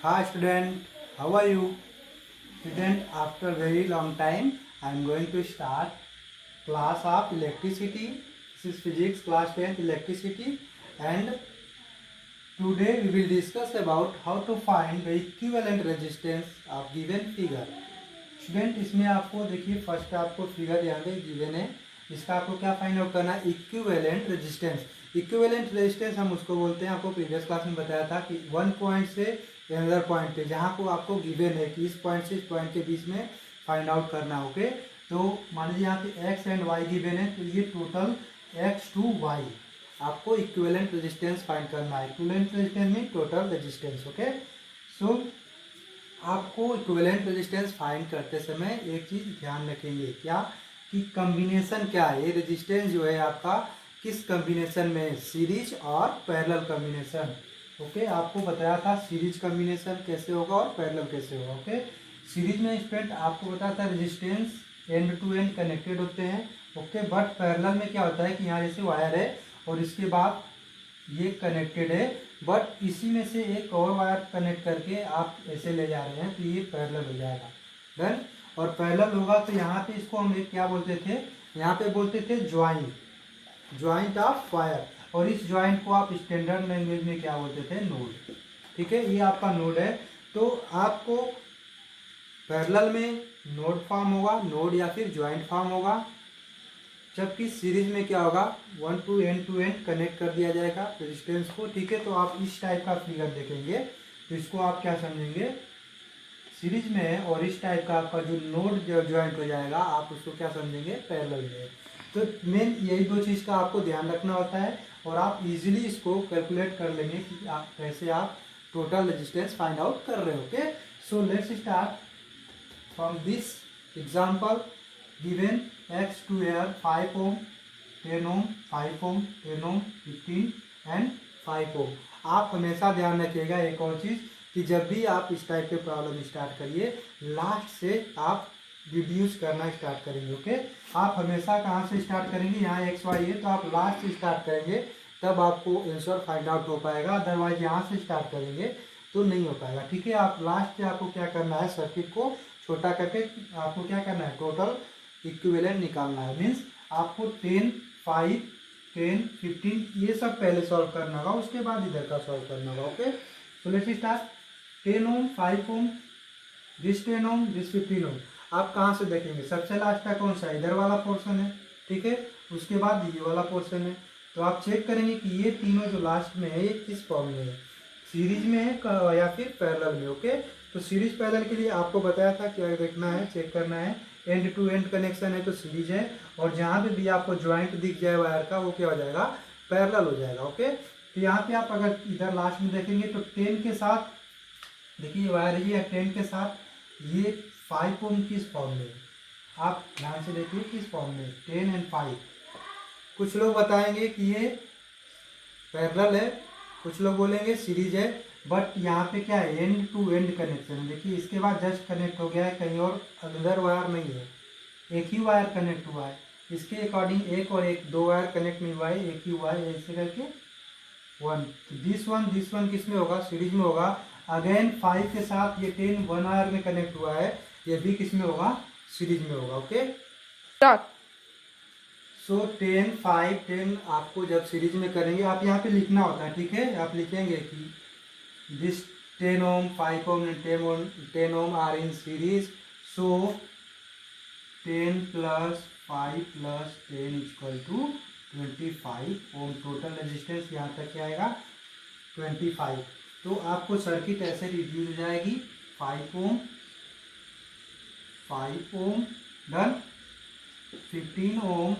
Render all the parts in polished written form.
Hi student, how are you? Student, after very long time, I am going to start class of electricity. This is physics class 10th electricity, and today we will discuss about how to find the equivalent resistance of given figure. Student इसमें आपको देखिए first आपको figure यहाँ पे given है, इसका आपको क्या फाइंड आउट करना है, इक्विवेलेंट रेजिस्टेंस। इक्विवेलेंट रेजिस्टेंस हम उसको बोलते हैं, आपको प्रीवियस क्लास में बताया था कि वन पॉइंट से अनदर पॉइंट पे जहाँ को आपको गिवन है कि इस पॉइंट से इस पॉइंट के बीच में फाइंड आउट करना है। ओके, तो मान लीजिए यहाँ पे एक्स एंड वाई गिवन है, तो ये टोटल एक्स टू वाई आपको इक्विवेलेंट रेजिस्टेंस फाइंड करना है। Equivalent resistance mean total resistance. Okay, so आपको इक्विवेलेंट रेजिस्टेंस फाइंड करते समय एक चीज़ ध्यान रखेंगे, क्या कि कॉम्बिनेशन क्या है, ये रेजिस्टेंस जो है आपका किस कॉम्बिनेशन में, सीरीज और पैरेलल कॉम्बिनेशन। ओके, आपको बताया था सीरीज कॉम्बिनेशन कैसे होगा और पैरेलल कैसे होगा। ओके, सीरीज में स्टूडेंट आपको बताया था resistance end to end connected होते हैं। ओके, बट पैरेलल में क्या होता है कि यहाँ जैसे वायर है और इसके बाद ये कनेक्टेड है, बट इसी में से एक और वायर कनेक्ट करके आप ऐसे ले जा रहे हैं, तो ये पैरेलल हो जाएगा। डन। और पैरेलल होगा तो यहाँ पे इसको हम एक क्या बोलते थे, यहाँ पे बोलते थे ज्वाइंट ऑफ वायर, और इस ज्वाइंट को आप स्टैंडर्ड लैंग्वेज में क्या बोलते थे, नोड। ठीक है, ये आपका नोड है। तो आपको पैरेलल में नोड फॉर्म होगा, नोड या फिर ज्वाइंट फॉर्म होगा, जबकि सीरीज में क्या होगा, वन टू एंड कनेक्ट कर दिया जाएगा रेजिस्टेंस को। ठीक है, तो आप इस टाइप का फिगर देखेंगे तो इसको आप क्या समझेंगे, सीरीज में है, और इस टाइप का आपका जो नोड जो ज्वाइंट हो जाएगा आप उसको क्या समझेंगे, पैरेलल में। तो मेन यही दो चीज़ का आपको ध्यान रखना होता है, और आप इजीली इसको कैलकुलेट कर लेंगे कि आप कैसे आप टोटल रेजिस्टेंस फाइंड आउट कर रहे हो। Okay, so let's start from this example given x to here 5 ohm, 10 ohm, 5 ohm, 10 ohm, 15 and 5 ohm। आप हमेशा ध्यान रखिएगा एक और चीज़ कि जब भी आप इस टाइप के प्रॉब्लम स्टार्ट करिए, लास्ट से आप रिड्यूस करना स्टार्ट करेंगे। ओके, आप हमेशा कहाँ से स्टार्ट करेंगे, यहाँ एक्स वाई है तो आप लास्ट से स्टार्ट करेंगे, तब आपको आंसर फाइंड आउट हो पाएगा। अदरवाइज यहाँ से स्टार्ट करेंगे तो नहीं हो पाएगा। ठीक है, आप लास्ट से आपको क्या करना है, सर्किट को छोटा करके आपको क्या करना है, टोटल इक्विवेलेंट निकालना है। मीन्स आपको 10, 5, 10, 15 ये सब पहले सॉल्व करना होगा, उसके बाद इधर का सॉल्व करना होगा। Okay, so let's start. 10 ohm, 5 ohm, this 10 ohm, this 15 ohm. आप कहाँ से देखेंगे, सबसे लास्ट का कौन सा, इधर वाला पोर्शन है। ठीक है, उसके बाद ये वाला पोर्शन है, तो आप चेक करेंगे कि ये तीनों जो लास्ट में है ये किस फॉर्म में है, सीरीज में है या फिर पैरेलल में। ओके, तो सीरीज पैरेलल के लिए आपको बताया था क्या देखना है, चेक करना है, एंड टू एंड कनेक्शन है तो सीरीज है, और जहाँ पे भी आपको ज्वाइंट दिख जाए वायर का वो क्या हो जाएगा, पैरेलल हो जाएगा। ओके, तो यहाँ पे आप अगर इधर लास्ट में देखेंगे तो 10 के साथ देखिए वायर ये 10 के साथ ये 5 ओम किस फॉर्म में, आप ध्यान से देखिए किस फॉर्म में, 10 एंड 5। कुछ लोग बताएंगे कि ये पैरेलल है, कुछ लोग बोलेंगे सीरीज है, बट यहाँ पे क्या है, एंड टू एंड कनेक्शन है। देखिए इसके बाद जस्ट कनेक्ट हो गया है, कहीं और अदर वायर नहीं है, एक ही वायर कनेक्ट हुआ है। इसके अकॉर्डिंग एक और एक दो वायर कनेक्ट नहीं हुआ है, एक ही हुआ है, ऐसे करके वन। दिस वन किस में होगा, सीरीज में होगा। अगेन 5 के साथ ये 10 वन वायर में कनेक्ट हुआ है, ये भी किस में होगा, सीरीज में होगा। ओके, सो 10, 5, 10 आपको जब सीरीज में करेंगे आप यहाँ पे लिखना होता है। ठीक है, आप लिखेंगे कि this 10 ohm, 5 ohm and 10 ohm are in series, so 10 plus 5 plus 10 is equal to 25 ohm। Total resistance यहाँ तक क्या आएगा, 25। तो आपको सर्किट ऐसे रिड्यूस हो जाएगी, 5 ohm, 5 ohm, done, 15 ohm,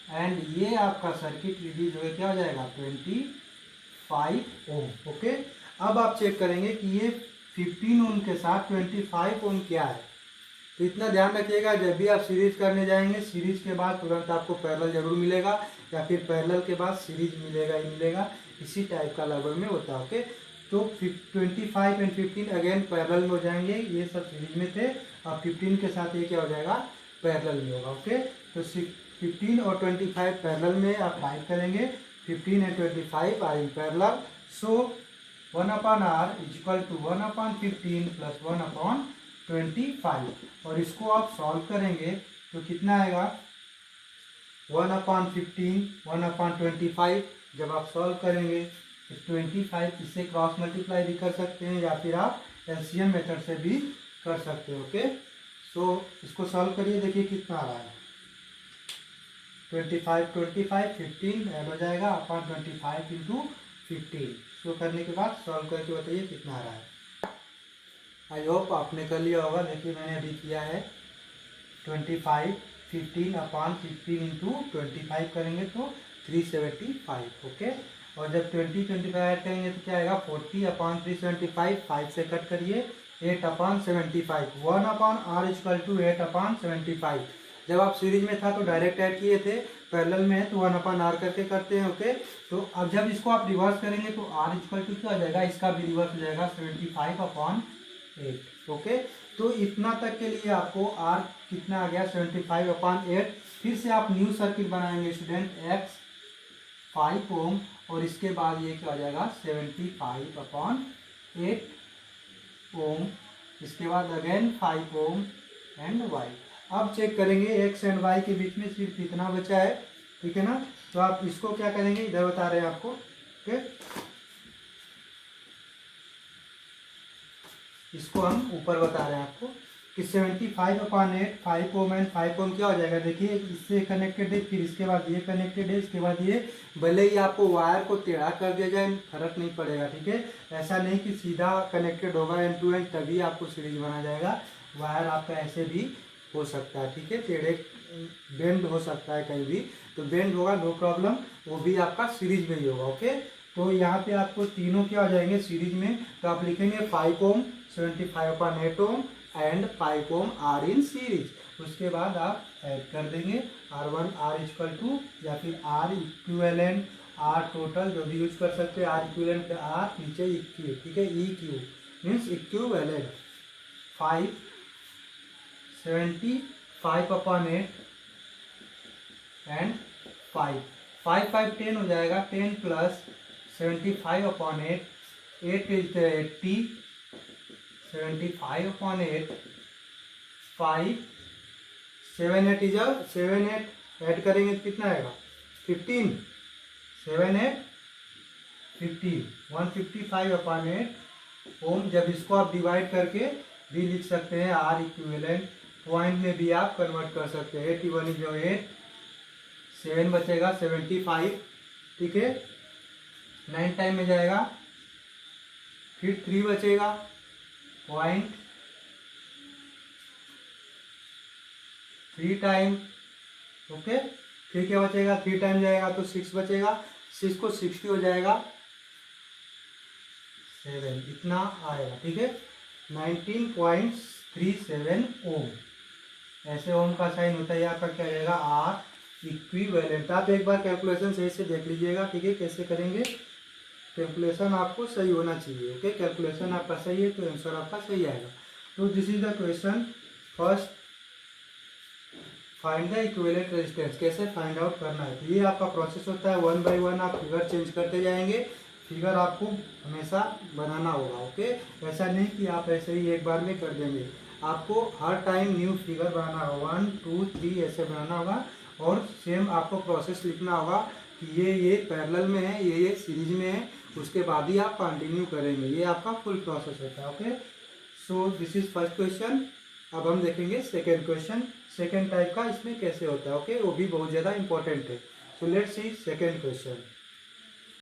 and ये आपका सर्किट रिड्यूस हो गया, क्या हो जाएगा, 25 ohm। ओके, अब आप चेक करेंगे कि ये 15 ओम के साथ 25 ओम क्या है। तो इतना ध्यान रखिएगा, जब भी आप सीरीज करने जाएंगे, सीरीज के बाद तुरंत आपको पैरेलल जरूर मिलेगा, या फिर पैरेलल के बाद सीरीज मिलेगा ही मिलेगा, इसी टाइप का लगभग में होता है। ओके, तो 25 एंड 15 अगेन पैरेलल में हो जाएंगे, ये सब सीरीज में थे, और 15 के साथ ये क्या हो जाएगा, पैरेलल में होगा। ओके, तो 15 और 25 पैरेलल में आप टाइप करेंगे, 15 and 25 are in parallel, so 1/r is equal to 1/15 plus 1/25, और इसको आप सॉल्व करेंगे तो कितना आएगा 1/15 1/25, जब आप सॉल्व करेंगे तो 25 इससे क्रॉस मल्टीप्लाई भी कर सकते हैं या फिर आप एलसीएम मेथड से भी कर सकते हो। ओके, सो इसको सॉल्व करिए, देखिए कितना आ रहा है 25 15 ऐड हो जाएगा अपॉन 25 इंटू 15। सो करने के बाद सॉल्व करके बताइए कितना आ रहा है। आई होप आपने कर लिया होगा। देखिए मैंने अभी किया है 25 15/15 इंटू 25 करेंगे तो 375। ओके, और जब 20 ऐड करेंगे तो क्या आएगा 40/375, 5 से कट करिए 8/75, 1/r इक्वल टू 8/75। जब आप सीरीज में था तो डायरेक्ट ऐड किए थे, पैरेलल में है तो 1/r करके करते हैं। ओके, तो अब जब इसको आप रिवर्स करेंगे तो r इक्वल टू क्या आ जाएगा, इसका भी रिवर्स हो जाएगा 75/8। ओके, तो इतना तक के लिए आपको r कितना आ गया 75/8। फिर से आप न्यू सर्किट बनाएंगे स्टूडेंट, x 5 ओम, और इसके बाद ये क्या हो जाएगा 75/8 ओम, इसके बाद अगेन 5 ओम एंड y। अब चेक करेंगे x एंड y के बीच में सिर्फ इतना बचा है, ठीक है ना। तो आप इसको क्या करेंगे, इधर बता रहे हैं आपको। ओके, इसको हम ऊपर बता रहे हैं आपको कि 75/8 5 ओम एंड 5 ओम क्या हो जाएगा, देखिए इससे कनेक्टेड है, फिर इसके बाद ये कनेक्टेड है, इसके बाद ये, भले ही आपको वायर को टेढ़ा कर दिया जाए फर्क नहीं पड़ेगा, ठीक है। ऐसा नहीं कि सीधा कनेक्टेड होगा एंड टू एंड तभी आपको सीरीज बना जाएगा, वायर आपका ऐसे भी हो सकता है, ठीक है, टेढ़े बेंड हो सकता है कहीं भी, तो बेंड होगा नो प्रॉब्लम, वो भी आपका सीरीज में ही होगा। ओके, तो यहाँ पे आपको तीनों क्या हो जाएंगे सीरीज में, तो आप लिखेंगे 5 ohm 75/8 ohm and 5 ohm are in series. उसके बाद आप ऐड कर देंगे R1 R इक्वल टू या फिर R इक्विवेलेंट R टोटल जो भी यूज कर सकते हैं, R इक्विवेलेंट R नीचे इक्यू, ठीक है, E Q means equivalent 5 75/8 and 5 5 10 हो जाएगा, 10 प्लस 75/8 8 इज 80 75/8 5 7 8 इज 7 8 ऐड करेंगे तो कितना आएगा 15 7 8 15 155/8 ओम। जब इसको आप डिवाइड करके भी लिख सकते हैं, आर इक्विवेलेंट पॉइंट में भी आप कन्वर्ट कर सकते हैं, 81 इज 8 7 बचेगा 75, ठीक है, 9 टाइम में जाएगा, फिर 3 बचेगा पॉइंट 3 टाइम। ओके, फिर क्या बचेगा 3 टाइम जाएगा तो 6 बचेगा, 6 को 60 हो जाएगा 7, इतना आएगा, ठीक है, 19.37 ओम। ऐसे ओम का साइन होता है, आपका क्या रहेगा आर इक्विवेलेंट। आप एक बार कैलकुलेशन सही से देख लीजिएगा, ठीक है, कैसे करेंगे, कैलकुलेशन आपको सही होना चाहिए। ओके, कैलकुलेशन आपका सही है तो आंसर आपका सही आएगा। तो this is the question. First find the equivalent resistance, कैसे फाइंड आउट करना है, तो ये आपका प्रोसेस होता है, 1 बाय 1 आप फिगर चेंज करते जाएंगे, फिगर आपको हमेशा बनाना होगा। ओके, ऐसा नहीं कि आप ऐसे ही एक बार में कर देंगे, आपको हर टाइम न्यू फिगर बनाना होगा, 1 2 3 ऐसे बनाना होगा, और सेम आपको प्रोसेस लिखना होगा कि ये पैरेलल में है, ये सीरीज में है, उसके बाद ही आप कंटिन्यू करेंगे, ये आपका फुल प्रोसेस होता है। Okay, so this is first question. अब हम देखेंगे सेकेंड क्वेश्चन, सेकेंड टाइप का इसमें कैसे होता है। ओके, वो भी बहुत ज़्यादा इंपॉर्टेंट है। So let's see second question.